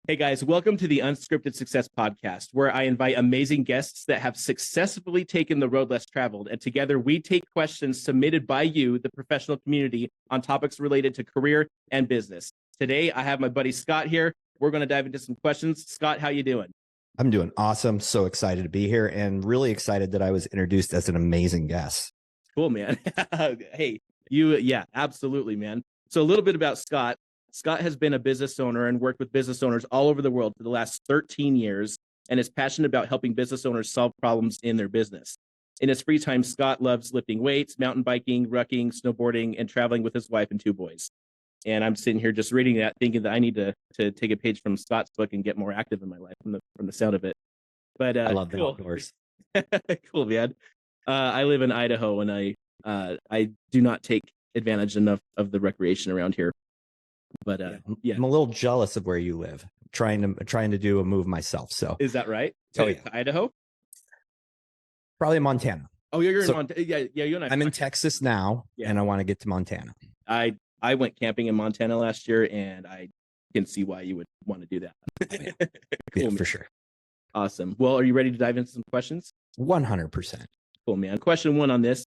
Hey guys, welcome to the Unscripted Success podcast, where I invite amazing guests that have successfully taken the road less traveled. And together we take questions submitted by you, the professional community, on topics related to career and business. Today, I have my buddy Scott here. We're going to dive into some questions. Scott, how you doing? I'm doing awesome. So excited to be here and really excited that I was introduced as an amazing guest. Cool, man. Hey, yeah, absolutely, man. So a little bit about Scott. Scott has been a business owner and worked with business owners all over the world for the last 13 years and is passionate about helping business owners solve problems in their business. In his free time, Scott loves lifting weights, mountain biking, rucking, snowboarding, and traveling with his wife and 2 boys. And I'm sitting here just reading that, thinking that I need to take a page from Scott's book and get more active in my life from the sound of it. But I love cool. the outdoors. Cool, man. I live in Idaho, and I do not take advantage enough of the recreation around here. But yeah, I'm a little jealous of where you live. Trying to do a move myself. So is that right? Oh, yeah. Idaho? Probably Montana. Oh, you're in Montana. Yeah, you and I'm in Texas now, and I want to get to Montana. I went camping in Montana last year, and I can see why you would want to do that. Cool, yeah, for sure. Awesome. Well, are you ready to dive into some questions? 100%. Cool, man. Question 1 on this.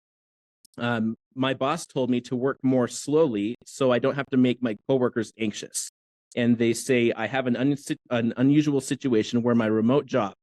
My boss told me to work more slowly so I don't have to make my coworkers anxious. And they say I have an unusual situation where with my remote job,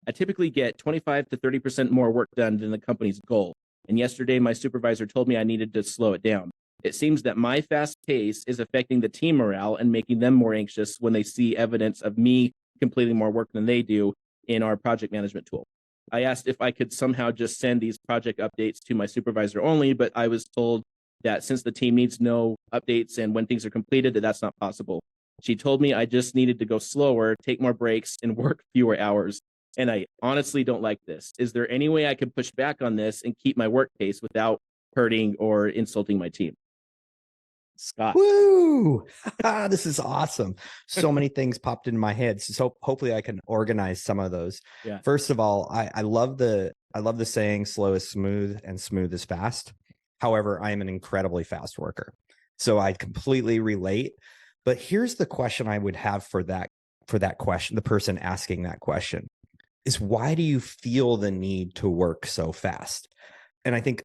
I typically get 25 to 30% more work done than the company's goal. And yesterday, my supervisor told me I needed to slow it down. It seems that my fast pace is affecting the team morale and making them more anxious when they see evidence of me completing more work than they do in our project management tool. I asked if I could somehow just send these project updates to my supervisor only, but I was told that since the team needs to know updates and when things are completed, that's not possible. She told me I just needed to go slower, take more breaks, and work fewer hours. And I honestly don't like this. Is there any way I can push back on this and keep my work pace without hurting or insulting my team? Scott. Woo! This is awesome. So many things popped into my head. So hopefully I can organize some of those. Yeah. First of all, I love the saying slow is smooth and smooth is fast. However, I am an incredibly fast worker. So I completely relate. But here's the question I would have for that question, the person asking that question is, why do you feel the need to work so fast? And I think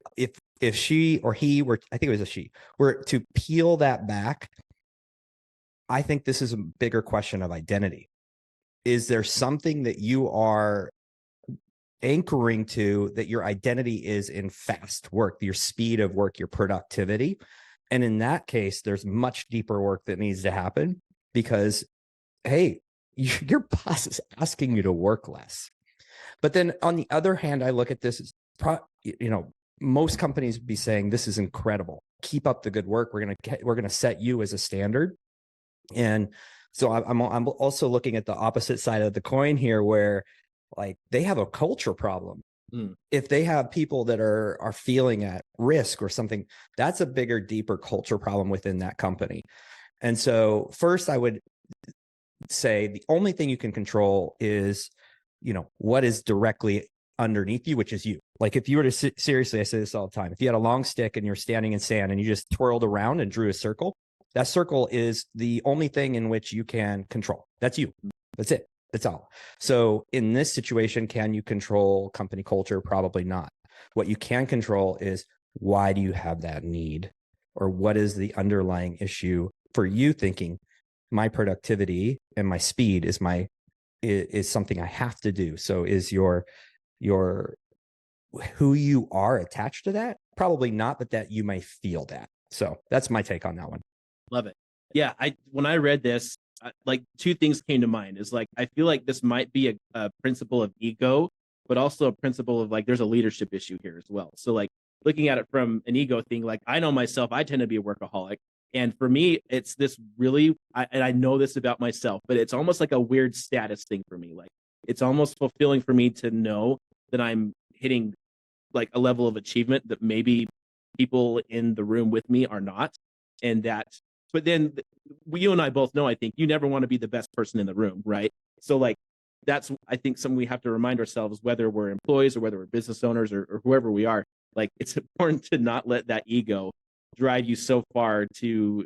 if she or he were, I think it was a she, were to peel that back, I think this is a bigger question of identity. Is there something that you are anchoring to that your identity is in fast work, your speed of work, your productivity? And in that case, there's much deeper work that needs to happen because, hey, your boss is asking you to work less. But then on the other hand, I look at this as, most companies would be saying, this is incredible. Keep up the good work. We're going to set you as a standard. And so I'm also looking at the opposite side of the coin here, where like they have a culture problem. If they have people that are feeling at risk or something, that's a bigger, deeper culture problem within that company. And so first I would say the only thing you can control is, what is directly underneath you, which is you. Like if you were to seriously, I say this all the time, if you had a long stick and you're standing in sand and you just twirled around and drew a circle, that circle is the only thing in which you can control. That's you. That's it. That's all. So in this situation, can you control company culture? Probably not. What you can control is, why do you have that need? Or what is the underlying issue for you thinking my productivity and my speed is something I have to do? So is your who you are attached to that? Probably not, but that you may feel that. So that's my take on that one. Love it. Yeah. When I read this, like 2 things came to mind. Is like, I feel like this might be a principle of ego, but also a principle of like, there's a leadership issue here as well. So like looking at it from an ego thing, like I know myself, I tend to be a workaholic. And for me, it's this really, and I know this about myself, but it's almost like a weird status thing for me. Like it's almost fulfilling for me to know that I'm hitting like a level of achievement that maybe people in the room with me are not. And that, but then you and I both know, I think you never want to be the best person in the room, right? So like, that's, I think, something we have to remind ourselves, whether we're employees or whether we're business owners or whoever we are, like it's important to not let that ego drive you so far to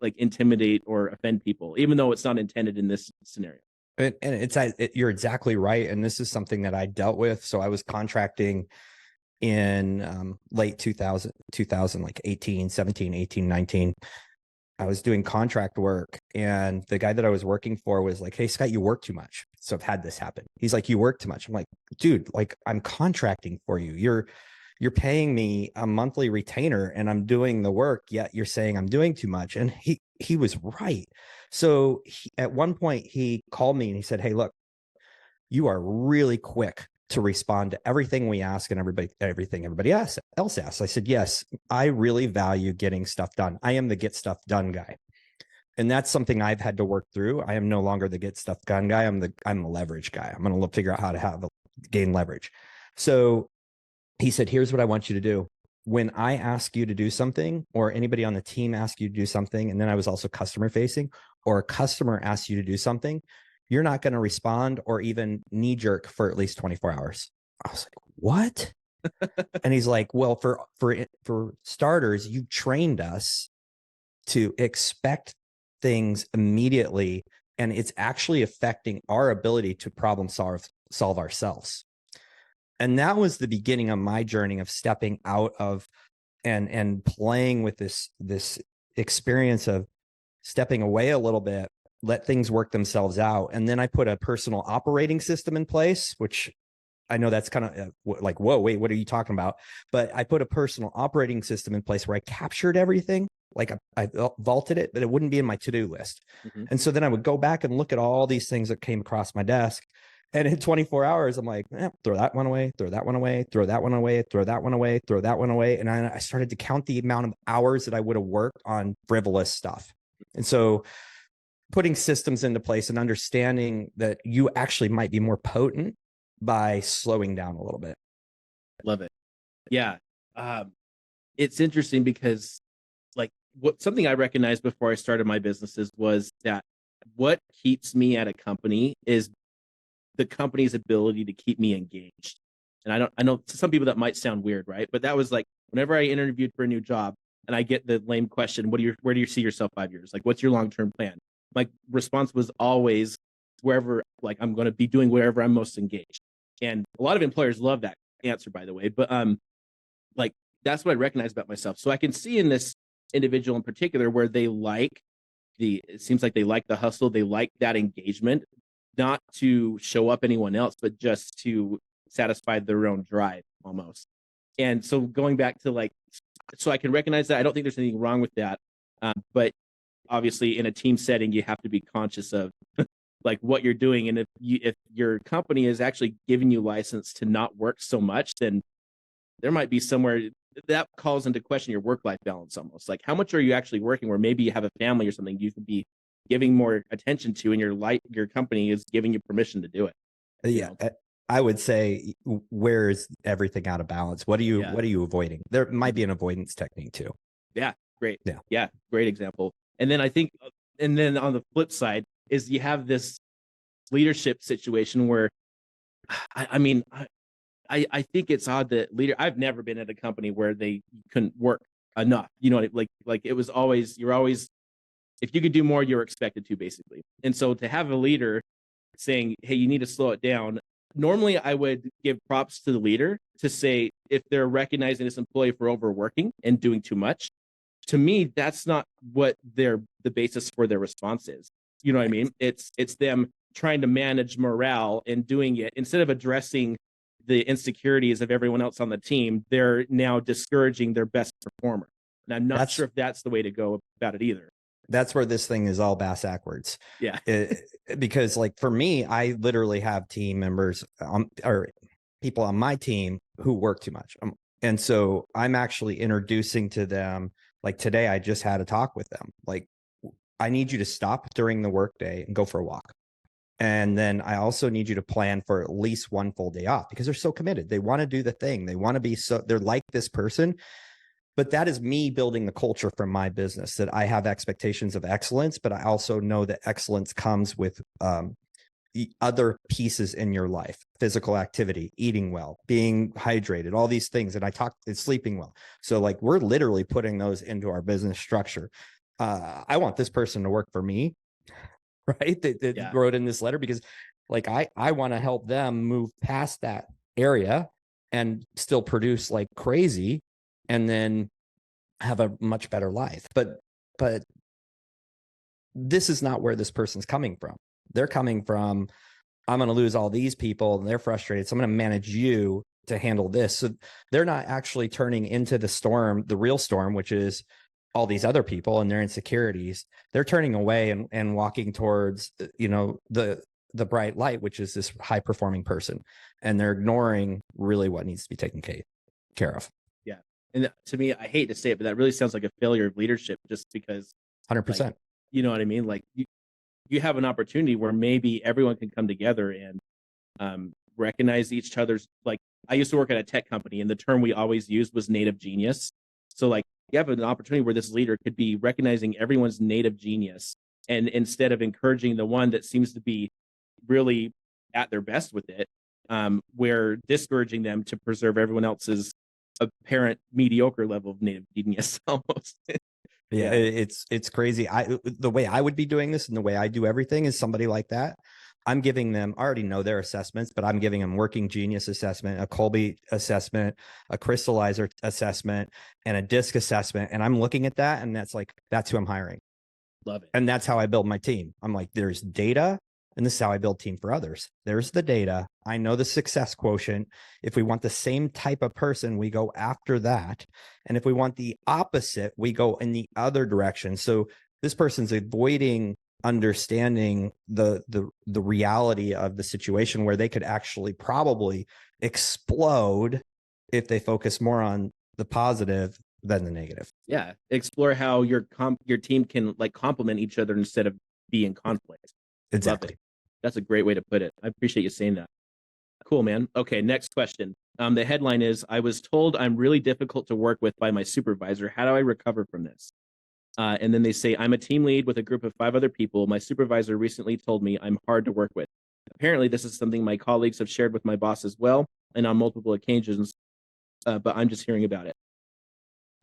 like intimidate or offend people, even though it's not intended in this scenario. And you're exactly right. And this is something that I dealt with. So I was contracting in late 2000, like 18, 17, 18, 19. I was doing contract work, and the guy that I was working for was like, "Hey, Scott, you work too much." So I've had this happen. He's like, "You work too much." I'm like, "Dude, like I'm contracting for you. You're paying me a monthly retainer and I'm doing the work, yet you're saying I'm doing too much." And he was right. So at one point he called me and he said, "Hey, look, you are really quick to respond to everything we ask and everything everybody else asks." I said, "Yes, I really value getting stuff done. I am the get stuff done guy." And that's something I've had to work through. I am no longer the get stuff done guy. I'm the leverage guy. I'm going to figure out how to gain leverage. So he said, "Here's what I want you to do. When I ask you to do something, or anybody on the team asks you to do something," and then I was also customer facing, "or a customer asks you to do something, you're not going to respond or even knee jerk for at least 24 hours. I was like, "What?" And he's like, "Well, for starters, you trained us to expect things immediately, and it's actually affecting our ability to problem solve ourselves." And that was the beginning of my journey of stepping out of and playing with this experience of stepping away a little bit, let things work themselves out. And then I put a personal operating system in place, which I know that's kind of like, whoa, wait, what are you talking about? But I put a personal operating system in place where I captured everything, like I vaulted it, but it wouldn't be in my to-do list. Mm-hmm. And so then I would go back and look at all these things that came across my desk. And in 24 hours, I'm like, throw that one away, throw that one away, throw that one away, throw that one away, throw that one away. And I started to count the amount of hours that I would have worked on frivolous stuff. And so putting systems into place and understanding that you actually might be more potent by slowing down a little bit. Love it. Yeah. It's interesting because like something I recognized before I started my businesses was that what keeps me at a company is the company's ability to keep me engaged. And I know to some people that might sound weird, right? But that was like whenever I interviewed for a new job and I get the lame question, where do you see yourself 5 years? Like, what's your long-term plan? My response was always wherever, like I'm going to be doing wherever I'm most engaged. And a lot of employers love that answer, by the way. But like that's what I recognize about myself. So I can see in this individual in particular where it seems like they like the hustle, they like that engagement, not to show up anyone else, but just to satisfy their own drive almost. And so going back to so I can recognize that. I don't think there's anything wrong with that. But obviously in a team setting, you have to be conscious of like what you're doing. And if your company is actually giving you license to not work so much, then there might be somewhere that calls into question your work-life balance almost. Like how much are you actually working, where maybe you have a family or something you could be giving more attention to, and your company is giving you permission to do it. Yeah. I would say, where is everything out of balance? What are you avoiding? There might be an avoidance technique too. Yeah. Great. Yeah. Great example. And then and then on the flip side is you have this leadership situation where, I think it's odd that I've never been at a company where they couldn't work enough. You know, like it was always, if you could do more, you're expected to, basically. And so to have a leader saying, "Hey, you need to slow it down." Normally I would give props to the leader to say, if they're recognizing this employee for overworking and doing too much, to me, that's not what the basis for their response is. You know what I mean? It's them trying to manage morale and doing it instead of addressing the insecurities of everyone else on the team. They're now discouraging their best performer. And I'm not sure if that's the way to go about it either. That's where this thing is all bass backwards. Yeah. Because like for me, I literally have team members or people on my team who work too much. And so I'm actually introducing to them, like today, I just had a talk with them. Like, I need you to stop during the workday and go for a walk. And then I also need you to plan for at least one full day off, because they're so committed. They want to do the thing. They want to be they're like this person. But that is me building the culture from my business, that I have expectations of excellence, but I also know that excellence comes with the other pieces in your life: physical activity, eating well, being hydrated, all these things. And sleeping well. So like we're literally putting those into our business structure. I want this person to work for me, right? That wrote in this letter, because like I want to help them move past that area and still produce like crazy and then have a much better life. But this is not where this person's coming from. They're coming from, I'm going to lose all these people and they're frustrated, so I'm going to manage you to handle this. So they're not actually turning into the storm, the real storm, which is all these other people and their insecurities. They're turning away and walking towards, the bright light, which is this high performing person. And they're ignoring really what needs to be taken care of. Yeah. And to me, I hate to say it, but that really sounds like a failure of leadership, just because 100%. Like, you know what I mean? Like you have an opportunity where maybe everyone can come together and recognize each other's, like, I used to work at a tech company and the term we always used was native genius. So like you have an opportunity where this leader could be recognizing everyone's native genius, and instead of encouraging the one that seems to be really at their best with it, we're discouraging them to preserve everyone else's apparent mediocre level of native genius almost. Yeah, it's crazy. The way I would be doing this and the way I do everything is somebody like that. I'm giving them, I already know their assessments, but I'm giving them working genius assessment, a Colby assessment, a crystallizer assessment, and a DISC assessment. And I'm looking at that, and that's who I'm hiring. Love it. And that's how I build my team. I'm like, there's data, and this is how I build team for others. There's the data. I know the success quotient. If we want the same type of person, we go after that. And if we want the opposite, we go in the other direction. So this person's avoiding understanding the reality of the situation, where they could actually probably explode if they focus more on the positive than the negative. Yeah. Explore how your team can like complement each other instead of be in conflict. Exactly. That's a great way to put it. I appreciate you saying that. Cool, man. Okay, next question. The headline is, I was told I'm really difficult to work with by my supervisor. How do I recover from this? And then they say, I'm a team lead with a group of 5 other people. My supervisor recently told me I'm hard to work with. Apparently, this is something my colleagues have shared with my boss as well, and on multiple occasions, but I'm just hearing about it.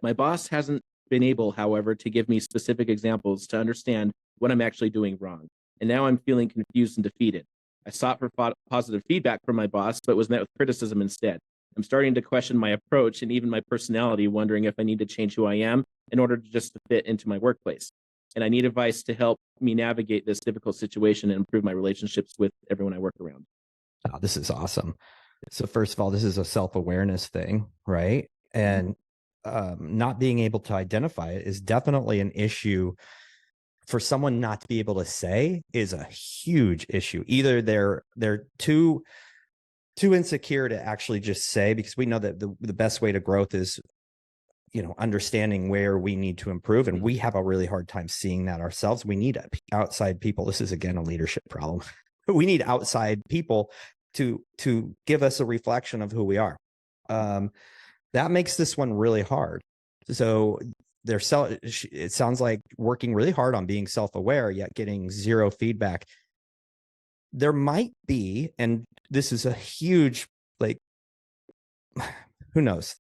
My boss hasn't been able, however, to give me specific examples to understand what I'm actually doing wrong. And now I'm feeling confused and defeated. I sought for positive feedback from my boss, but was met with criticism instead. I'm starting to question my approach and even my personality, wondering if I need to change who I am in order to just fit into my workplace. And I need advice to help me navigate this difficult situation and improve my relationships with everyone I work around. Oh, this is awesome. So first of all, this is a self-awareness thing, right? And not being able to identify it is definitely an issue. For someone not to be able to say is a huge issue. Either they're too insecure to actually just say, because we know that the best way to growth is, understanding where we need to improve. And we have a really hard time seeing that ourselves. We need outside people. This is, again, a leadership problem. We need outside people to give us a reflection of who we are. That makes this one really hard. So it sounds like working really hard on being self-aware, yet getting zero feedback. There might be, and this is a huge, like, who knows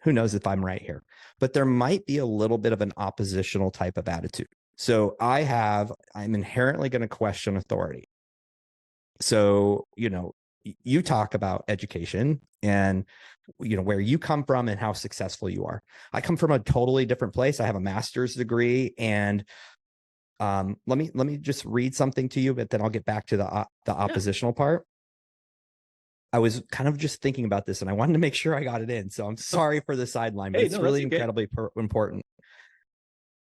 if I'm right here, but there might be a little bit of an oppositional type of attitude. So I'm inherently going to question authority. So, you talk about education and, where you come from and how successful you are. I come from a totally different place. I have a master's degree, and let me just read something to you, but then I'll get back to the oppositional part. I was kind of just thinking about this and I wanted to make sure I got it in. So I'm sorry for the sideline, but it's really incredibly important.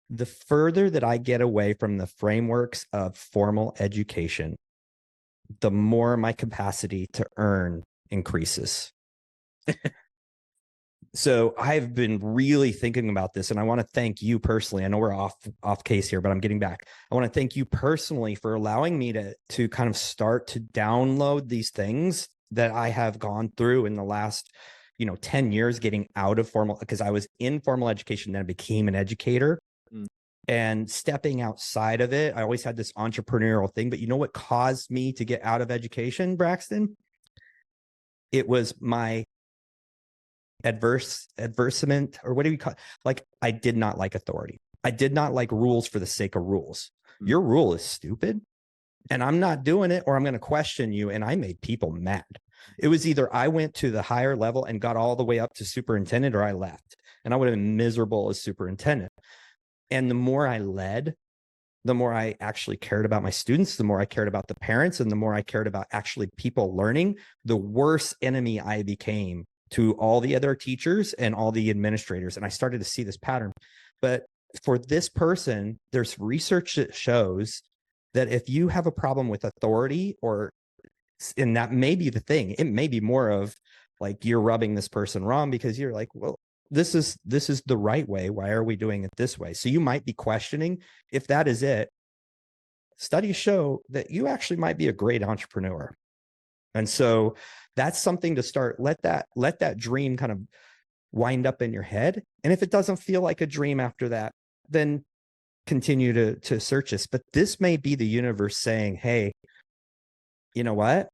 The further that I get away from the frameworks of formal education, the more my capacity to earn increases. So I've been really thinking about this, and I want to thank you personally. I know we're off case here, but I'm getting back. I want to thank you personally for allowing me to kind of start to download these things that I have gone through in the last, 10 years, getting out of formal, because I was in formal education, then I became an educator. And stepping outside of it, I always had this entrepreneurial thing. But you know what caused me to get out of education, Braxton? It was my adversement, or what do we call it? Like, I did not like authority. I did not like rules for the sake of rules. Mm. Your rule is stupid and I'm not doing it, or I'm going to question you. And I made people mad. It was either I went to the higher level and got all the way up to superintendent, or I left, and I would have been miserable as superintendent. And the more I led, the more I actually cared about my students, the more I cared about the parents, and the more I cared about actually people learning, the worse enemy I became to all the other teachers and all the administrators. And I started to see this pattern. But for this person, there's research that shows that if you have a problem with authority, and that may be the thing, it may be more of like you're rubbing this person wrong because you're like, well, this is the right way. Why are we doing it this way? So you might be questioning if that is it. Studies show that you actually might be a great entrepreneur. And so that's something to start. Let that dream kind of wind up in your head. And if it doesn't feel like a dream after that, then continue to search this. But this may be the universe saying, hey, you know what?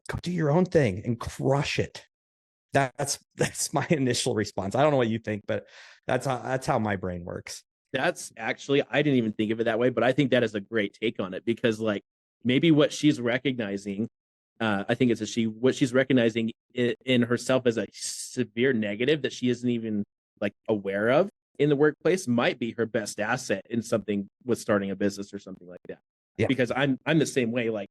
Go do your own thing and crush it. That's my initial response. I don't know what you think, but that's how my brain works. That's actually, I didn't even think of it that way, but I think that is a great take on it, because like maybe what she's recognizing, I think it's what she's recognizing in herself as a severe negative that she isn't even like aware of in the workplace might be her best asset in something with starting a business or something like that. Yeah. Because I'm the same way, like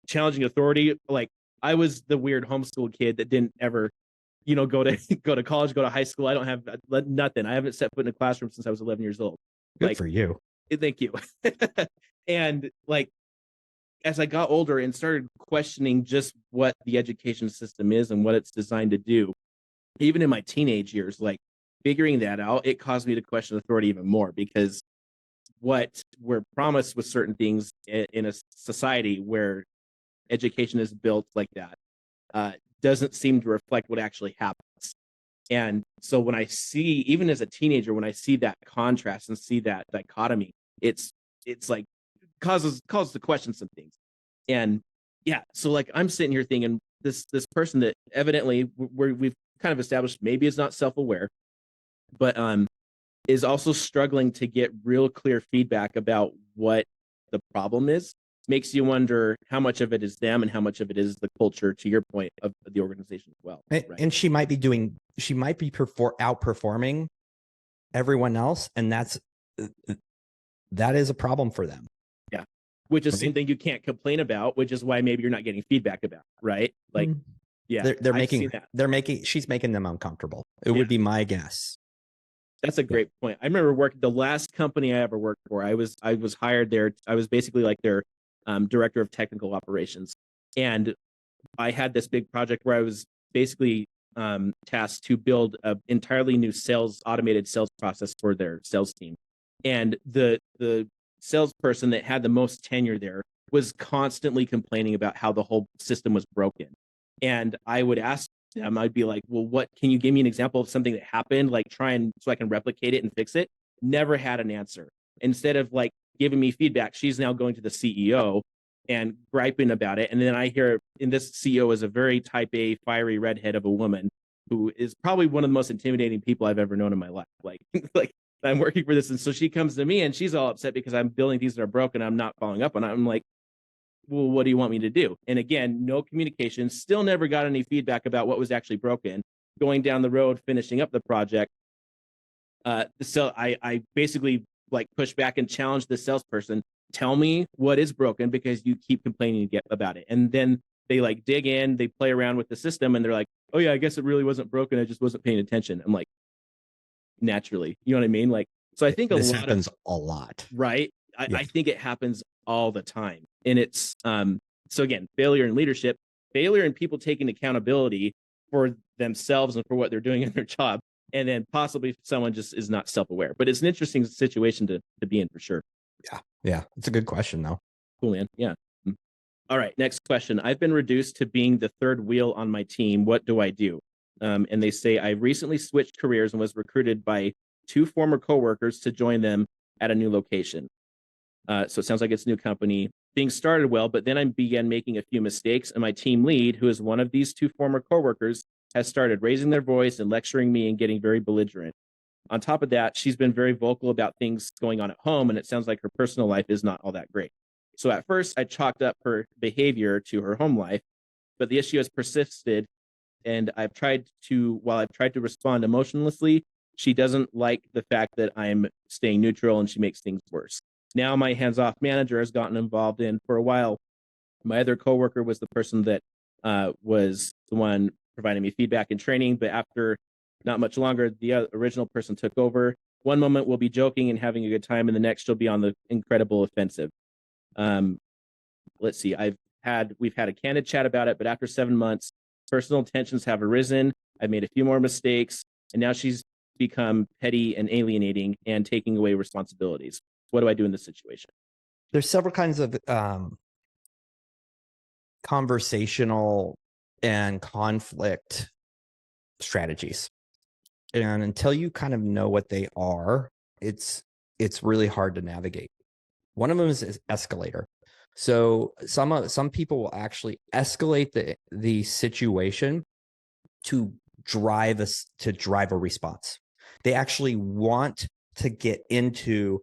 challenging authority. Like I was the weird homeschool kid that didn't ever, go to college, go to high school. I don't have nothing. I haven't set foot in a classroom since I was 11 years old. Good for you. Thank you. And like, as I got older and started questioning just what the education system is and what it's designed to do, even in my teenage years, like figuring that out, it caused me to question authority even more, because what we're promised with certain things in a society where education is built like that doesn't seem to reflect what actually happens. And so when I see, even as a teenager, when I see that contrast and see that dichotomy, it's like causes to question some things. And yeah, so like I'm sitting here thinking this person that evidently we've kind of established maybe is not self-aware, but is also struggling to get real clear feedback about what the problem is, makes you wonder how much of it is them and how much of it is the culture, to your point, of the organization as well. Right? And she might be outperforming everyone else, and that is a problem for them. Yeah, which is something you can't complain about, which is why maybe you're not getting feedback about, right? Like, yeah, she's making them uncomfortable. It would be my guess. That's a great point. I remember the last company I ever worked for, I was hired there. I was basically like their director of technical operations. And I had this big project where I was basically tasked to build an entirely new automated sales process for their sales team. And the salesperson that had the most tenure there was constantly complaining about how the whole system was broken. And I would ask them, I'd be like, well, what can you give me an example of something that happened? Like so I can replicate it and fix it. Never had an answer. Instead of like giving me feedback, she's now going to the CEO and griping about it. And then I hear, and this CEO is a very type A, fiery redhead of a woman who is probably one of the most intimidating people I've ever known in my life. Like I'm working for this. And so she comes to me and she's all upset because I'm building things that are broken. I'm not following up on it. I'm like, well, what do you want me to do? And again, no communication, still never got any feedback about what was actually broken. Going down the road, finishing up the project. So I basically like push back and challenge the salesperson, tell me what is broken because you keep complaining about it. And then they like dig in, they play around with the system and they're like, oh yeah, I guess it really wasn't broken. I just wasn't paying attention. I'm like, naturally, you know what I mean? Like, so I think this happens a lot, right? I think it happens all the time. And it's, so again, failure in leadership, failure in people taking accountability for themselves and for what they're doing in their job. And then possibly someone just is not self-aware, but it's an interesting situation to be in for sure. Yeah. It's a good question though. Cool, man. Yeah. All right. Next question. I've been reduced to being the third wheel on my team. What do I do? And they say, I recently switched careers and was recruited by 2 former coworkers to join them at a new location. So it sounds like it's a new company. Things started well, but then I began making a few mistakes, and my team lead, who is one of these 2 former coworkers, has started raising their voice and lecturing me and getting very belligerent. On top of that, she's been very vocal about things going on at home, and it sounds like her personal life is not all that great. So at first, I chalked up her behavior to her home life, but the issue has persisted. And while I've tried to respond emotionlessly, she doesn't like the fact that I'm staying neutral and she makes things worse. Now my hands-off manager has gotten involved in. For a while, my other coworker was the person that was the one providing me feedback and training. But after not much longer, the original person took over. One moment we'll be joking and having a good time, and the next she'll be on the incredible offensive. Let's see. We've had a candid chat about it, but after 7 months, personal tensions have arisen. I've made a few more mistakes, and now she's become petty and alienating and taking away responsibilities. What do I do in this situation? There's several kinds of conversational and conflict strategies. And until you kind of know what they are, it's really hard to navigate. One of them is escalator. So some people will actually escalate the situation to drive a response. They actually want to get into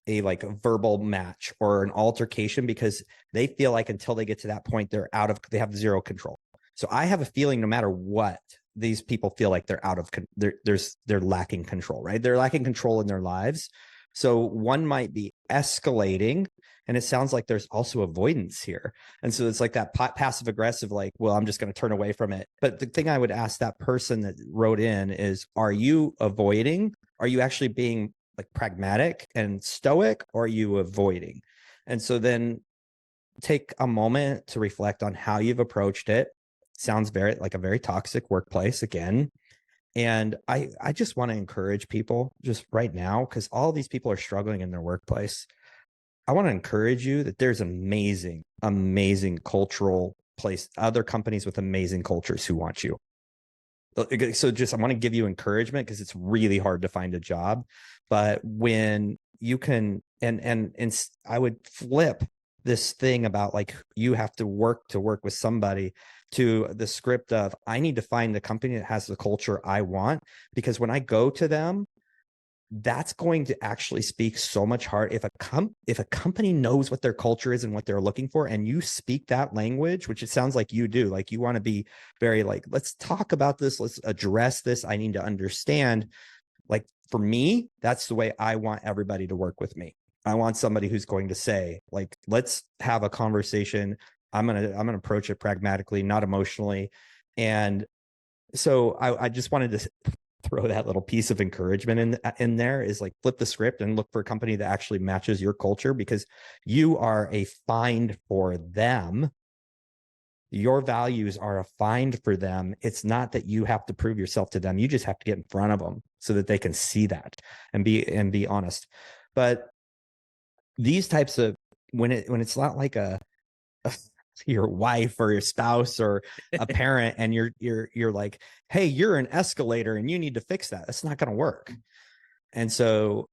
a verbal match or an altercation because they feel like until they get to that point, they have zero control. So I have a feeling no matter what, these people feel like they're lacking control, right? They're lacking control in their lives. So one might be escalating, and it sounds like there's also avoidance here. And so it's like that passive aggressive, well, I'm just going to turn away from it. But the thing I would ask that person that wrote in is, are you avoiding? Are you actually being pragmatic and stoic, or are you avoiding? And so then take a moment to reflect on how you've approached it. Sounds very like a very toxic workplace again. And I just want to encourage people just right now, because all these people are struggling in their workplace. I want to encourage you that there's amazing cultural place, other companies with amazing cultures who want you. So I want to give you encouragement, because it's really hard to find a job. But when you can, and I would flip this thing about you have to work with somebody to the script of, I need to find the company that has the culture I want, because when I go to them, that's going to actually speak so much hard. If a company knows what their culture is and what they're looking for, and you speak that language, which it sounds like you do, you want to be very let's talk about this, let's address this, I need to understand. For me, that's the way I want everybody to work with me. I want somebody who's going to say, let's have a conversation. I'm gonna approach it pragmatically, not emotionally. And so I just wanted to throw that little piece of encouragement in there, is flip the script and look for a company that actually matches your culture, because you are a find for them. Your values are a find for them. It's not that you have to prove yourself to them. You just have to get in front of them so that they can see that and be honest. But these types of, when it's not like your wife or your spouse or a parent, and you're like, hey, you're an escalator and you need to fix that. That's not going to work. And so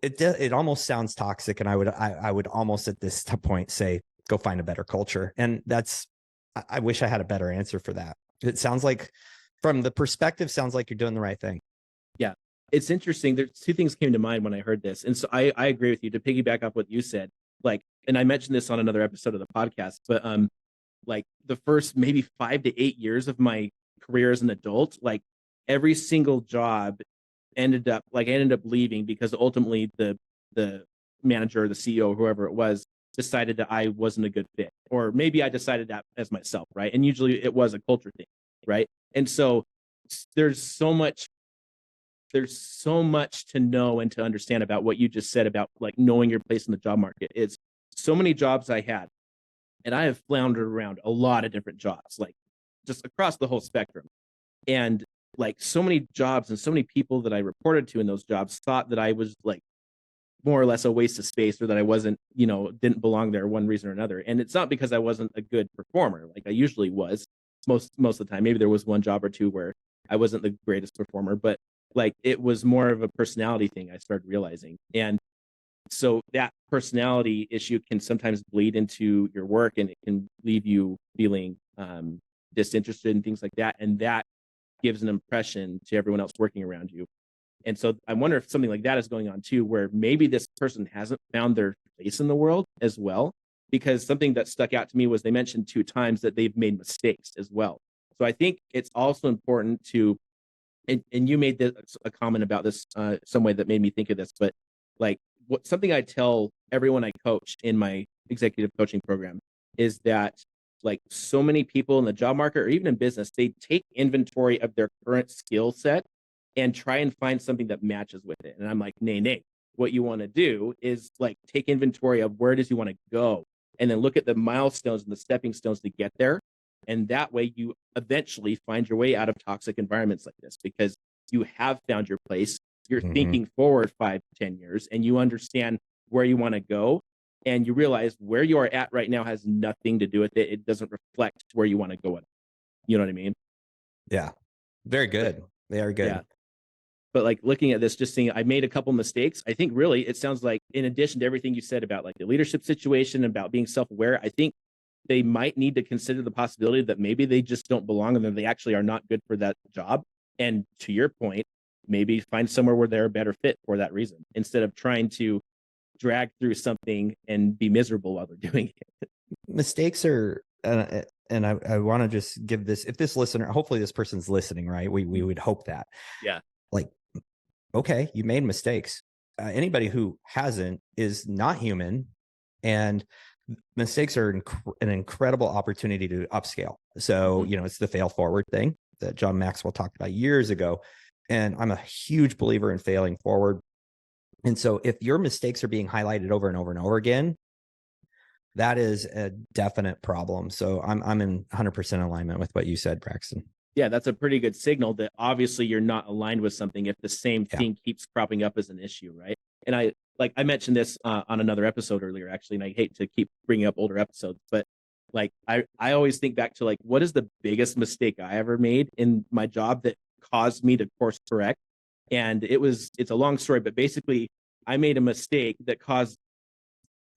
it almost sounds toxic. And I would almost at this point say, go find a better culture. And I wish I had a better answer for that. It sounds like, from the perspective, sounds like you're doing the right thing. Yeah. It's interesting. There's two things came to mind when I heard this. And so I agree with you. To piggyback off what you said, and I mentioned this on another episode of the podcast, but the first maybe 5 to 8 years of my career as an adult, every single job I ended up leaving because ultimately the manager, the CEO, whoever it was, decided that I wasn't a good fit, or maybe I decided that as myself, right? And usually it was a culture thing, right? And so there's so much to know and to understand about what you just said about knowing your place in the job market. It's so many jobs I had, and I have floundered around a lot of different jobs, just across the whole spectrum. And so many jobs and so many people that I reported to in those jobs thought that I was more or less a waste of space, or that I wasn't, didn't belong there one reason or another. And it's not because I wasn't a good performer. I usually was most of the time. Maybe there was one job or two where I wasn't the greatest performer, but it was more of a personality thing, I started realizing. And so that personality issue can sometimes bleed into your work, and it can leave you feeling disinterested and things like that. And that gives an impression to everyone else working around you. And so I wonder if something like that is going on too, where maybe this person hasn't found their place in the world as well. Because something that stuck out to me was they mentioned 2 times that they've made mistakes as well. So I think it's also important to, and you made this, a comment about this some way that made me think of this, but like something I tell everyone I coach in my executive coaching program is that like so many people in the job market or even in business, they take inventory of their current skill set and try and find something that matches with it. And I'm like, nay. What you want to do is like take inventory of where it is you want to go, and then look at the milestones and the stepping stones to get there. And that way you eventually find your way out of toxic environments like this, because you have found your place. You're thinking forward 5-10 years, and you understand where you want to go. And you realize where you are at right now has nothing to do with it. It doesn't reflect where you want to go. You know what I mean? Yeah. Very good. They are good. Yeah. But like looking at this, just seeing I made a couple mistakes. I think really it sounds like, in addition to everything you said about like the leadership situation, about being self-aware, I think they might need to consider the possibility that maybe they just don't belong and that they actually are not good for that job. And to your point, maybe find somewhere where they're a better fit for that reason, instead of trying to drag through something and be miserable while they're doing it. Mistakes are, and I want to just give this, if this listener, hopefully this person's listening, right? We would hope that. Yeah. Like, okay, you made mistakes. Anybody who hasn't is not human, and mistakes are an incredible opportunity to upscale. So, it's the fail forward thing that John Maxwell talked about years ago. And I'm a huge believer in failing forward. And so if your mistakes are being highlighted over and over and over again, that is a definite problem. So I'm in 100% alignment with what you said, Braxton. Yeah, that's a pretty good signal that obviously you're not aligned with something if the same thing keeps cropping up as an issue, right? And I mentioned this on another episode earlier, actually, and I hate to keep bringing up older episodes, but like I always think back to like, what is the biggest mistake I ever made in my job that caused me to course correct? And it's a long story, but basically I made a mistake that caused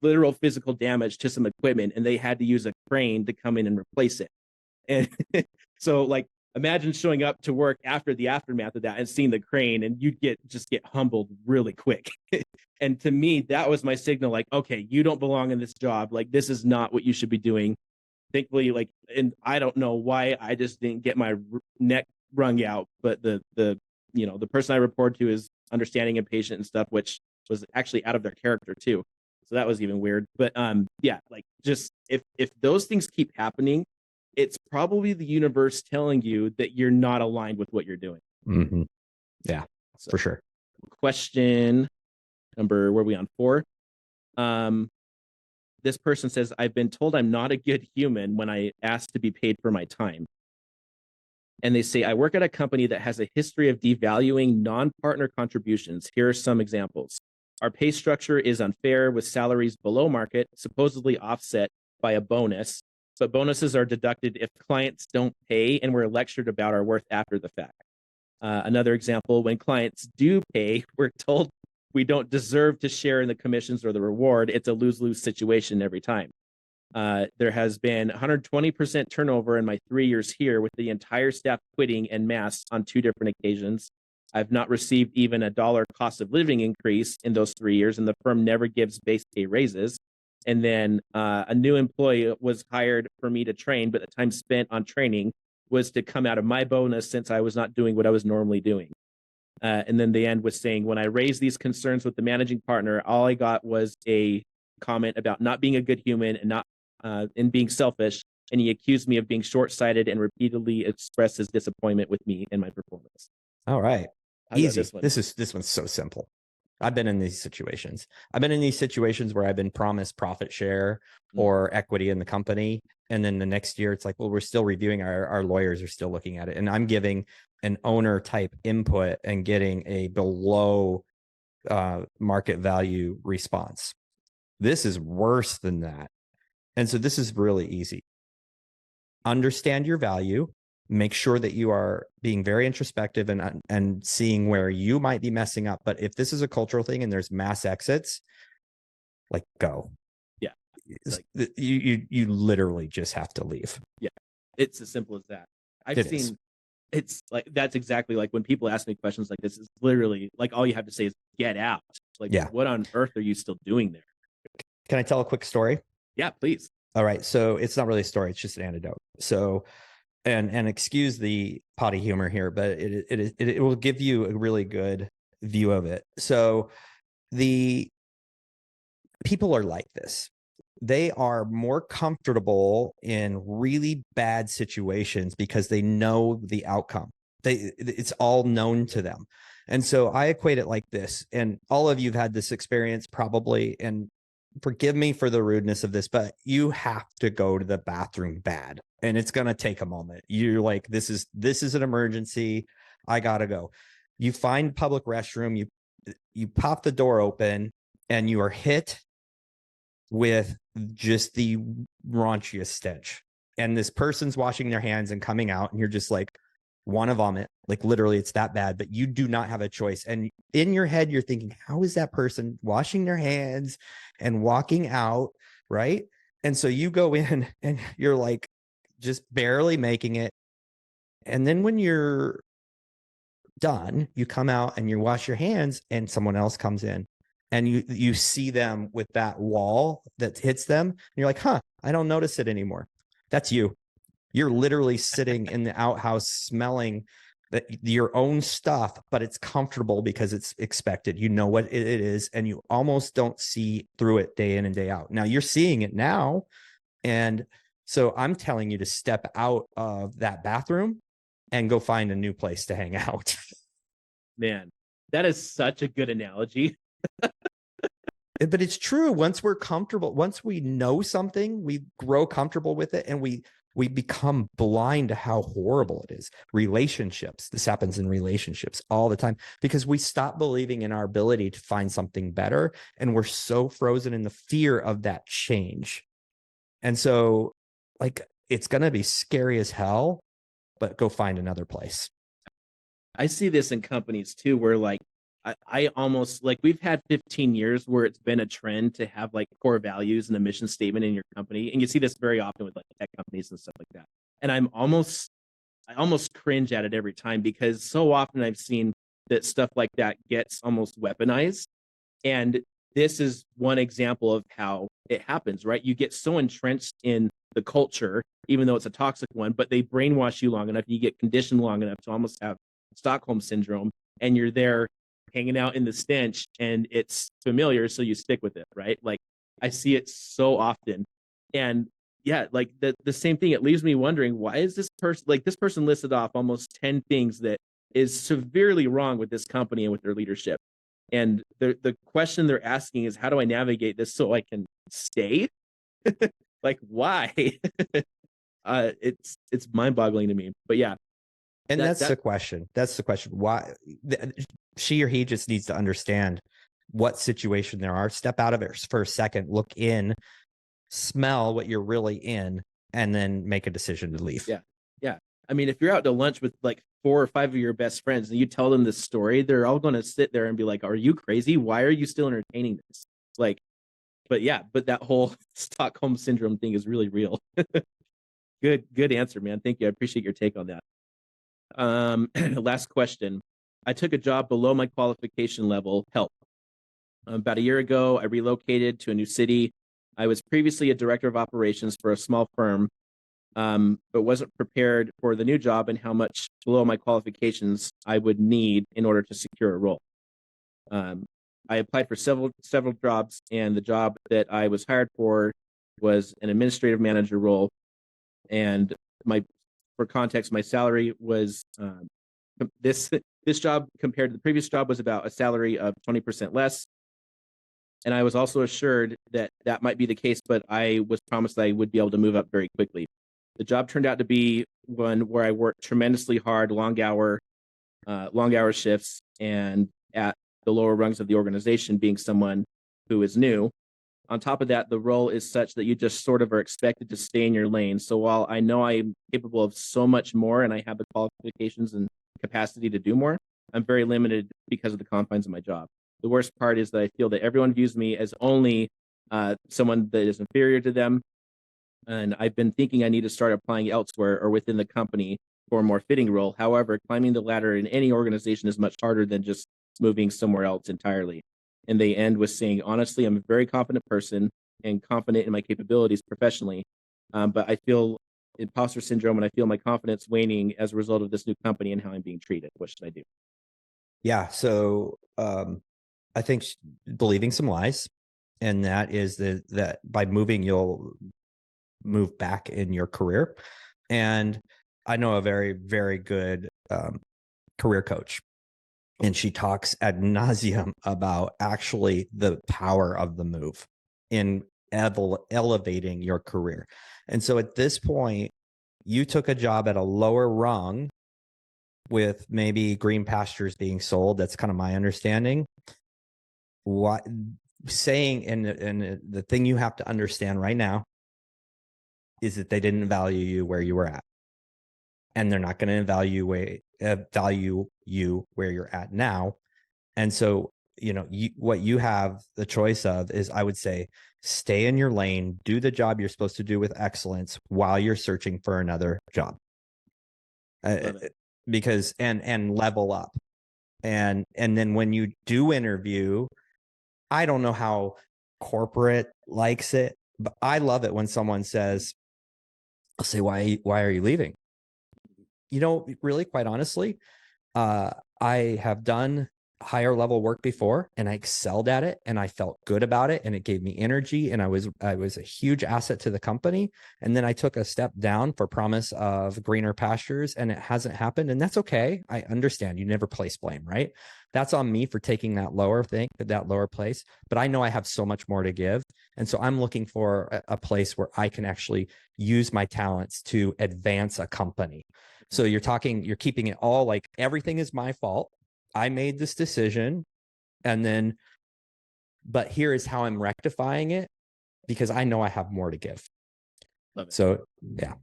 literal physical damage to some equipment, and they had to use a crane to come in and replace it. And so like, imagine showing up to work after the aftermath of that and seeing the crane, and you'd just get humbled really quick. And to me, that was my signal, like, okay, you don't belong in this job. Like, this is not what you should be doing. Thankfully, like, and I don't know why I just didn't get my neck wrung out, but the person I reported to is understanding and patient and stuff, which was actually out of their character too. So that was even weird. But yeah, like, just if those things keep happening, it's probably the universe telling you that you're not aligned with what you're doing. Yeah, so, for sure. Question number, where are we on 4? This person says, I've been told I'm not a good human when I ask to be paid for my time. And they say, I work at a company that has a history of devaluing non-partner contributions. Here are some examples. Our pay structure is unfair, with salaries below market, supposedly offset by a bonus, but bonuses are deducted if clients don't pay, and we're lectured about our worth after the fact. Another example, when clients do pay, we're told we don't deserve to share in the commissions or the reward. It's a lose-lose situation every time. There has been 120% turnover in my 3 years here, with the entire staff quitting en masse on 2 different occasions. I've not received even a $1 cost of living increase in those 3 years, and the firm never gives base pay raises. And then a new employee was hired for me to train, but the time spent on training was to come out of my bonus, since I was not doing what I was normally doing. And then the end was saying, when I raised these concerns with the managing partner, all I got was a comment about not being a good human and not and being selfish. And he accused me of being short-sighted and repeatedly expressed his disappointment with me and my performance. All right. Easy. This one's so simple. I've been in these situations. I've been in these situations where I've been promised profit share or equity in the company. And then the next year it's like, well, we're still reviewing, our lawyers are still looking at it. And I'm giving an owner type input and getting a below market value response. This is worse than that. And so this is really easy. Understand your value. Make sure that you are being very introspective and seeing where you might be messing up. But if this is a cultural thing and there's mass exits, like, go. Yeah. Like, you literally just have to leave. Yeah. It's as simple as that. I've seen it's like, that's exactly like when people ask me questions like this, is literally like all you have to say is get out. Like, Yeah. what on earth are you still doing there? Can I tell a quick story? Yeah, please. All right. So it's not really a story. It's just an anecdote. So, and excuse the potty humor here, but it will give you a really good view of it. So the people are like this. They are more comfortable in really bad situations because they know the outcome. It's all known to them. And so I equate it like this, and all of you've had this experience probably, and forgive me for the rudeness of this, but you have to go to the bathroom bad, and it's going to take a moment. You're like, this is an emergency. I got to go. You find public restroom, you pop the door open, and you are hit with just the raunchiest stench. And this person's washing their hands and coming out, and you're just like, want to vomit. Like literally, it's that bad, but you do not have a choice. And in your head, you're thinking, how is that person washing their hands and walking out? Right. And so you go in and you're like just barely making it. And then when you're done, you come out and you wash your hands, and someone else comes in, and you see them with that wall that hits them, and you're like, huh, I don't notice it anymore. That's you. You're literally sitting in the outhouse smelling your own stuff, but it's comfortable because it's expected. You know what it is, and you almost don't see through it day in and day out. Now you're seeing it now. And so I'm telling you to step out of that bathroom and go find a new place to hang out. Man, that is such a good analogy. But it's true. Once we're comfortable, once we know something, we grow comfortable with it, and we become blind to how horrible it is. Relationships. This happens in relationships all the time because we stop believing in our ability to find something better, and we're so frozen in the fear of that change. And so, like, it's going to be scary as hell, but go find another place. I see this in companies too, where like I almost like we've had 15 years where it's been a trend to have like core values and a mission statement in your company. And you see this very often with like tech companies and stuff like that. And I almost cringe at it every time because so often I've seen that stuff like that gets almost weaponized. And this is one example of how it happens, right? You get so entrenched in the culture, even though it's a toxic one, but they brainwash you long enough, you get conditioned long enough to almost have Stockholm syndrome, and you're there hanging out in the stench and it's familiar, so you stick with it, right? Like I see it so often. And yeah, like the same thing, it leaves me wondering, why is this person listed off almost 10 things that is severely wrong with this company and with their leadership. And the question they're asking is, how do I navigate this so I can stay? Like, why? It's mind-boggling to me. But yeah. And that's the question. That's the question. Why she or he just needs to understand what situation there are. Step out of it for a second, look in, smell what you're really in, and then make a decision to leave. Yeah. Yeah. I mean, if you're out to lunch with like 4 or 5 of your best friends and you tell them this story, they're all going to sit there and be like, are you crazy? Why are you still entertaining this? Like, but yeah, but that whole Stockholm syndrome thing is really real. Good answer, man. Thank you. I appreciate your take on that. Last question. I took a job below my qualification level. Help. About a year ago, I relocated to a new city. I was previously a director of operations for a small firm, but wasn't prepared for the new job and how much below my qualifications I would need in order to secure a role. I applied for several jobs, and the job that I was hired for was an administrative manager role. And for context, my salary was this job compared to the previous job was about a salary of 20% less. And I was also assured that that might be the case, but I was promised I would be able to move up very quickly. The job turned out to be one where I worked tremendously hard, long hour shifts, and at the lower rungs of the organization, being someone who is new. On top of that, the role is such that you just sort of are expected to stay in your lane. So while I know I'm capable of so much more and I have the qualifications and capacity to do more, I'm very limited because of the confines of my job. The worst part is that I feel that everyone views me as only someone that is inferior to them. And I've been thinking I need to start applying elsewhere or within the company for a more fitting role. However, climbing the ladder in any organization is much harder than just moving somewhere else entirely. And they end with saying, honestly, I'm a very confident person and confident in my capabilities professionally. But I feel imposter syndrome and I feel my confidence waning as a result of this new company and how I'm being treated. What should I do? Yeah. So I think believing some lies, and that is that by moving, you'll move back in your career. And I know a very, very good career coach, and she talks ad nauseum about actually the power of the move in elevating your career. And so at this point, you took a job at a lower rung with maybe green pastures being sold. That's kind of my understanding. What saying, and the thing you have to understand right now is that they didn't value you where you were at, and they're not going to value you where you're at now. And so, what you have the choice of is, I would say, stay in your lane, do the job you're supposed to do with excellence while you're searching for another job. Because and level up. And then when you do interview, I don't know how corporate likes it, but I love it when someone says, I'll say, why are you leaving? Really, quite honestly, I have done higher level work before, and I excelled at it, and I felt good about it, and it gave me energy, and I was a huge asset to the company. And then I took a step down for promise of greener pastures, and it hasn't happened, and that's okay. I understand. You never place blame, right? That's on me for taking that lower place, but I know I have so much more to give. And so I'm looking for a place where I can actually use my talents to advance a company. So you're keeping it all like everything is my fault. I made this decision, but here is how I'm rectifying it, because I know I have more to give. Love it. So, yeah.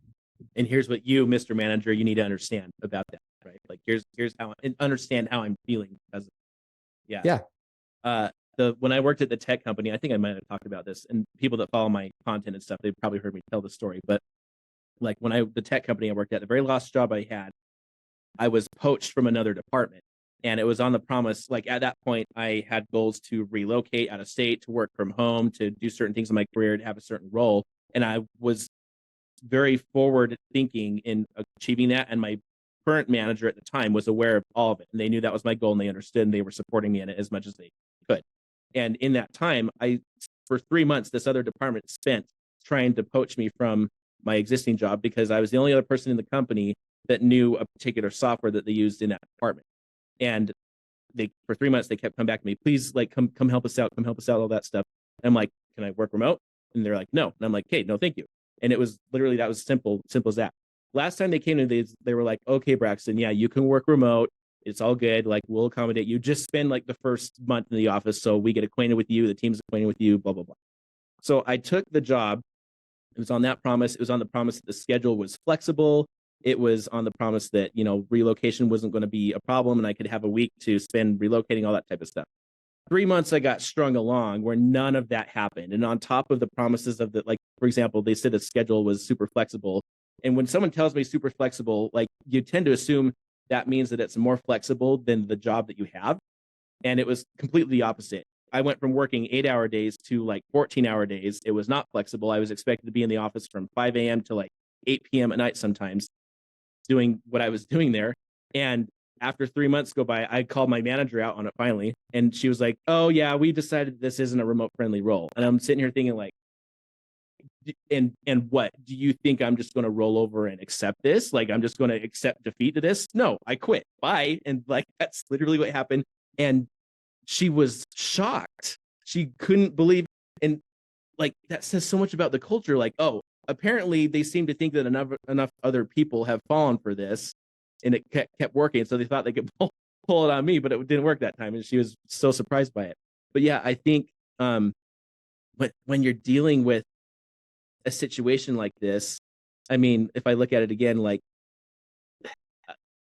And here's what you, Mr. Manager, you need to understand about that, right? Like here's how understand how I'm feeling because Yeah. When I worked at the tech company, I think I might have talked about this, and people that follow my content and stuff, they've probably heard me tell the story. But like the tech company I worked at, the very last job I had, I was poached from another department. And it was on the promise, like at that point, I had goals to relocate out of state, to work from home, to do certain things in my career, to have a certain role. And I was very forward thinking in achieving that. And my current manager at the time was aware of all of it. And they knew that was my goal, and they understood, and they were supporting me in it as much as they could. And in that time, for 3 months, this other department spent trying to poach me from my existing job, because I was the only other person in the company that knew a particular software that they used in that department. And for 3 months, they kept coming back to me, please, like, come help us out, all that stuff. And I'm like, can I work remote? And they're like, no. And I'm like, okay, no, thank you. And it was literally, that was simple as that. Last time they came to me, they were like, okay, Braxton, yeah, you can work remote. It's all good. Like, we'll accommodate you. Just spend like the first month in the office so we get acquainted with you. The team's acquainted with you, blah, blah, blah. So I took the job. It was on that promise. It was on the promise that the schedule was flexible. It was on the promise that, relocation wasn't going to be a problem, and I could have a week to spend relocating, all that type of stuff. 3 months I got strung along where none of that happened. And on top of the promises of like, for example, they said the schedule was super flexible. And when someone tells me super flexible, like, you tend to assume that means that it's more flexible than the job that you have. And it was completely the opposite. I went from working 8-hour days to like 14-hour days. It was not flexible. I was expected to be in the office from 5 a.m. to like 8 p.m. at night sometimes, doing what I was doing there. And after 3 months go by, I called my manager out on it finally. And she was like, oh yeah, we decided this isn't a remote friendly role. And I'm sitting here thinking like, and what, do you think I'm just going to roll over and accept this? Like, I'm just going to accept defeat to this? No, I quit. Bye. And like, that's literally what happened. And she was shocked. She couldn't believe. And like, that says so much about the culture. Like, oh, apparently they seem to think that enough other people have fallen for this, and it kept working. So they thought they could pull it on me, but it didn't work that time. And she was so surprised by it. But yeah, I think when you're dealing with a situation like this, I mean, if I look at it again, like,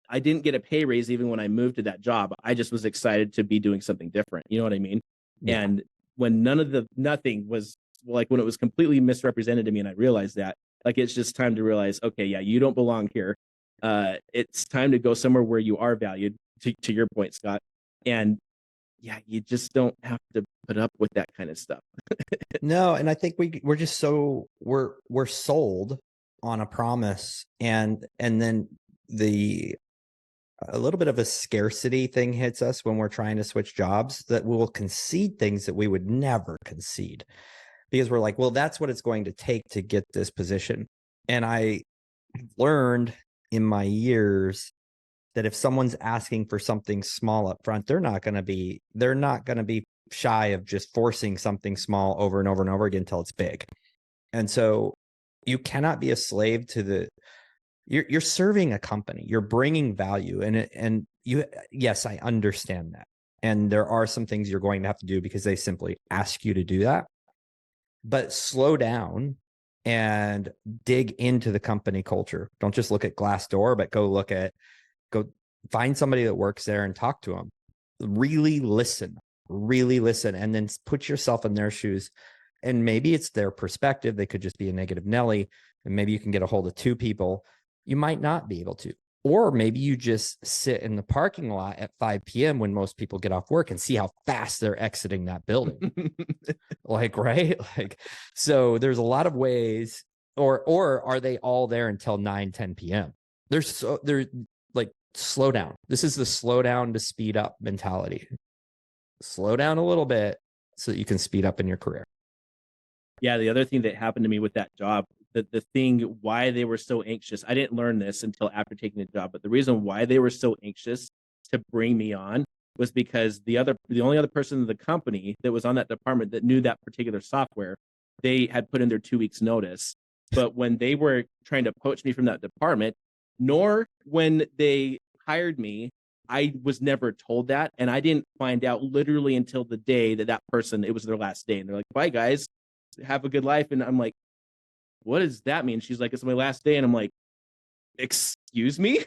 I didn't get a pay raise even when I moved to that job. I just was excited to be doing something different. You know what I mean? Yeah. And when nothing was, like, when it was completely misrepresented to me, and I realized that, like, it's just time to realize, okay, yeah, you don't belong here. It's time to go somewhere where you are valued, to your point, Scott. And yeah, you just don't have to put up with that kind of stuff. No, and I think we're just so we're sold on a promise, and then a little bit of a scarcity thing hits us when we're trying to switch jobs, that we'll concede things that we would never concede, because we're like, well, that's what it's going to take to get this position. And I learned in my years that if someone's asking for something small up front, they're not going to be shy of just forcing something small over and over and over again until it's big. And so you cannot be a slave to you're serving a company, you're bringing value, and yes, I understand that. And there are some things you're going to have to do because they simply ask you to do that. But slow down and dig into the company culture. Don't just look at Glassdoor, but go find somebody that works there and talk to them. Really listen, and then put yourself in their shoes. And maybe it's their perspective. They could just be a negative Nelly, and maybe you can get a hold of two people. You might not be able to. Or maybe you just sit in the parking lot at 5 p.m. when most people get off work and see how fast they're exiting that building. Right? So there's a lot of ways, or are they all there until 9, 10 p.m.? They're like, slow down. This is the slow down to speed up mentality. Slow down a little bit so that you can speed up in your career. Yeah, the other thing that happened to me with that job, the thing why they were so anxious, I didn't learn this until after taking the job, but the reason why they were so anxious to bring me on was because the only other person in the company that was on that department that knew that particular software, they had put in their 2 weeks notice. But when they were trying to poach me from that department, nor when they hired me, I was never told that. And I didn't find out literally until the day that person, it was their last day. And they're like, bye guys, have a good life. And I'm like, what does that mean? She's like, it's my last day. And I'm like, excuse me?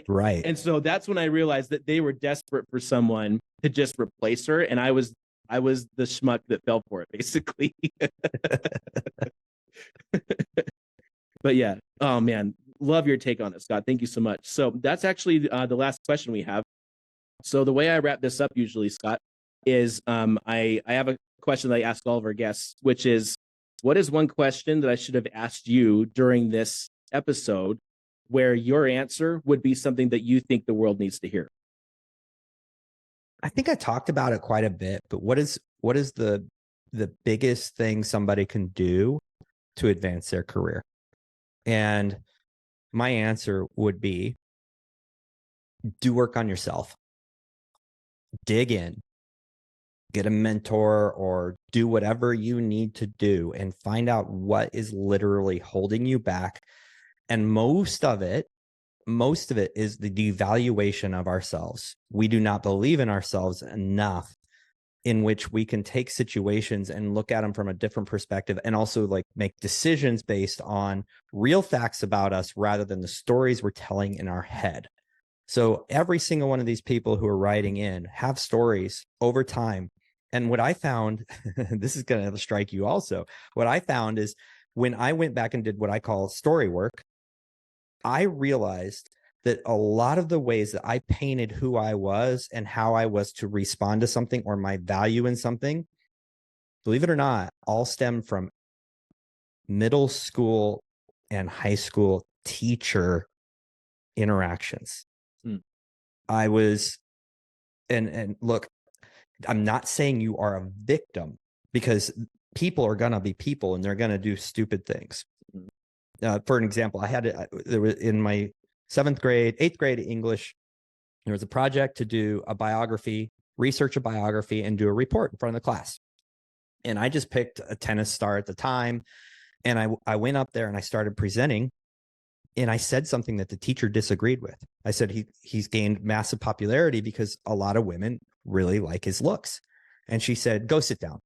Right. And so that's when I realized that they were desperate for someone to just replace her. And I was the schmuck that fell for it, basically. But yeah, oh man, love your take on it, Scott. Thank you so much. So that's actually the last question we have. So the way I wrap this up usually, Scott, is I have a question that I ask all of our guests, which is, what is one question that I should have asked you during this episode where your answer would be something that you think the world needs to hear? I think I talked about it quite a bit, but what is the biggest thing somebody can do to advance their career? And my answer would be, do work on yourself. Dig in. Get a mentor or do whatever you need to do and find out what is literally holding you back. And most of it is the devaluation of ourselves. We do not believe in ourselves enough, in which we can take situations and look at them from a different perspective, and also make decisions based on real facts about us rather than the stories we're telling in our head. So every single one of these people who are writing in have stories over time. And what I found, this is going to strike you also, what I found is when I went back and did what I call story work, I realized that a lot of the ways that I painted who I was and how I was to respond to something or my value in something, believe it or not, all stem from middle school and high school teacher interactions. I was, and look, I'm not saying you are a victim, because people are going to be people and they're going to do stupid things. For an example, there was in my 8th grade English, there was a project to do a biography, research a biography, and do a report in front of the class. And I just picked a tennis star at the time. And I went up there and I started presenting. And I said something that the teacher disagreed with. I said, he's gained massive popularity because a lot of women really like his looks. And she said, go sit down.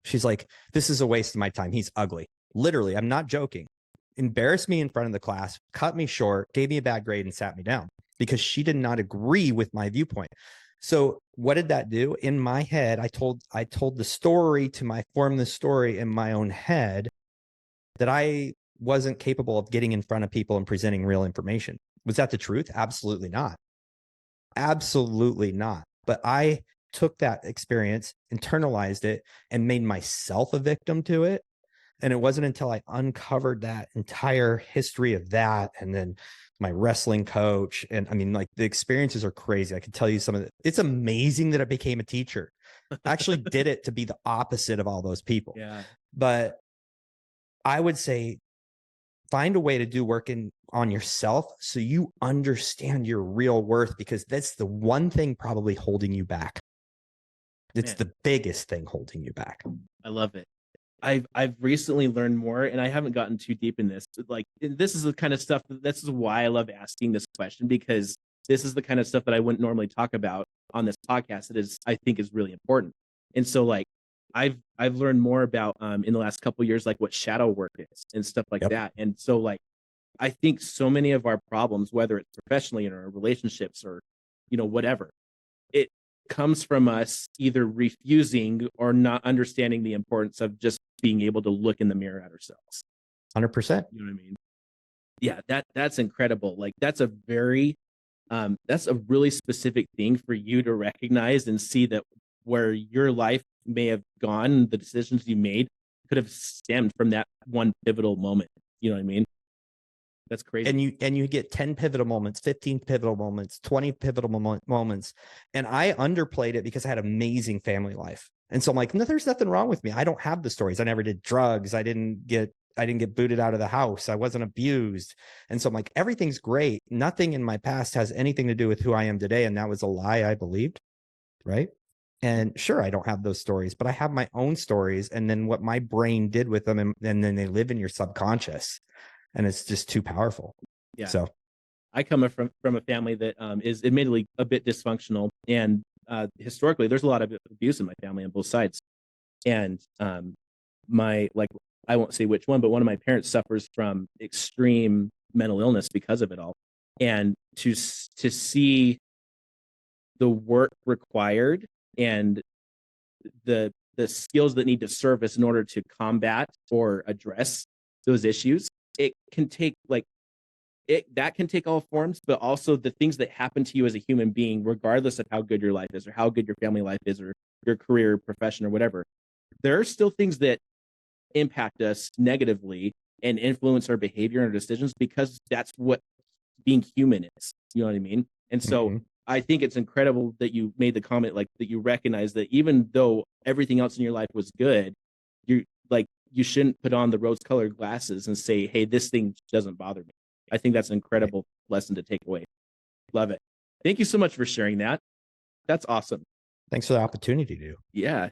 She's like, this is a waste of my time. He's ugly. Literally, I'm not joking. Embarrassed me in front of the class, cut me short, gave me a bad grade, and sat me down because she did not agree with my viewpoint. So what did that do? In my head, I told the story form the story in my own head that I wasn't capable of getting in front of people and presenting real information. Was that the truth? Absolutely not. Absolutely not. But I took that experience, internalized it, and made myself a victim to it. And it wasn't until I uncovered that entire history of that, and then my wrestling coach. And I mean, like, the experiences are crazy. I can tell you some of it. It's amazing that I became a teacher. I actually did it to be the opposite of all those people. Yeah. But I would say find a way to do work on yourself so you understand your real worth, because that's the one thing probably holding you back. It's the biggest thing holding you back. I love it. I've recently learned more, and I haven't gotten too deep in this. Like, this is the kind of stuff. This is why I love asking this question, because this is the kind of stuff that I wouldn't normally talk about on this podcast. That is, I think, is really important. And so, like, I've learned more about in the last couple of years, like, what shadow work is and stuff like that. And so, like, I think so many of our problems, whether it's professionally in our relationships or, whatever, it comes from us either refusing or not understanding the importance of just being able to look in the mirror at ourselves. 100%. You know what I mean? Yeah, that's incredible. Like, that's a really specific thing for you to recognize and see that where your life may have gone, the decisions you made could have stemmed from that one pivotal moment. You know what I mean? That's crazy. And you get 10 pivotal moments, 15 pivotal moments, 20 pivotal moments. And I underplayed it because I had amazing family life. And so I'm like, no, there's nothing wrong with me. I don't have the stories. I never did drugs. I didn't get booted out of the house. I wasn't abused. And so I'm like, everything's great. Nothing in my past has anything to do with who I am today. And that was a lie I believed. Right. And sure, I don't have those stories, but I have my own stories. And then what my brain did with them, and then they live in your subconscious. And it's just too powerful. Yeah. So I come from a family that is admittedly a bit dysfunctional, and historically there's a lot of abuse in my family on both sides. And I won't say which one, but one of my parents suffers from extreme mental illness because of it all. And to see the work required and the skills that need to surface in order to combat or address those issues, it can take that can take all forms, but also the things that happen to you as a human being, regardless of how good your life is or how good your family life is or your career, profession, or whatever. There are still things that impact us negatively and influence our behavior and our decisions, because that's what being human is. You know what I mean? And so I think it's incredible that you made the comment, like, that you recognize that even though everything else in your life was good, you shouldn't put on the rose-colored glasses and say, hey, this thing doesn't bother me. I think that's an incredible lesson to take away. Love it. Thank you so much for sharing that. That's awesome. Thanks for the opportunity to. Yeah.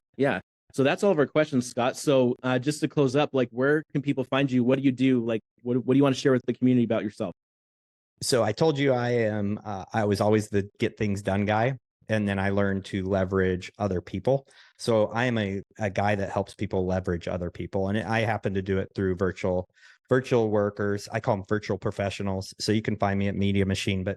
So that's all of our questions, Scott. So just to close up, like, where can people find you? What do you do? Like, what do you want to share with the community about yourself? So I told you I was always the get things done guy. And then I learned to leverage other people. So I am a guy that helps people leverage other people. And I happen to do it through virtual workers. I call them virtual professionals. So you can find me at Media Machine, but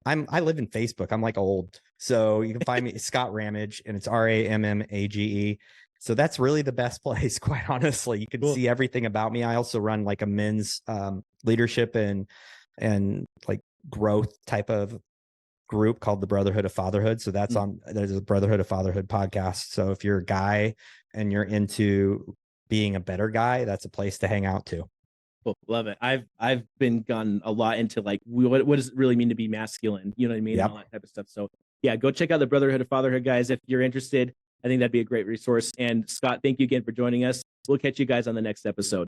I live in Facebook. I'm like old. So you can find me Scott Rammage, and it's Rammage. So that's really the best place, quite honestly. You can see everything about me. I also run like a men's leadership and like growth type of group called the Brotherhood of Fatherhood. So there's a Brotherhood of Fatherhood podcast. So if you're a guy and you're into being a better guy, that's a place to hang out too. Cool. Love it. I've been gone a lot into like, what does it really mean to be masculine? You know what I mean? Yep. And all that type of stuff. So yeah, go check out the Brotherhood of Fatherhood, guys. If you're interested, I think that'd be a great resource. And Scott, thank you again for joining us. We'll catch you guys on the next episode.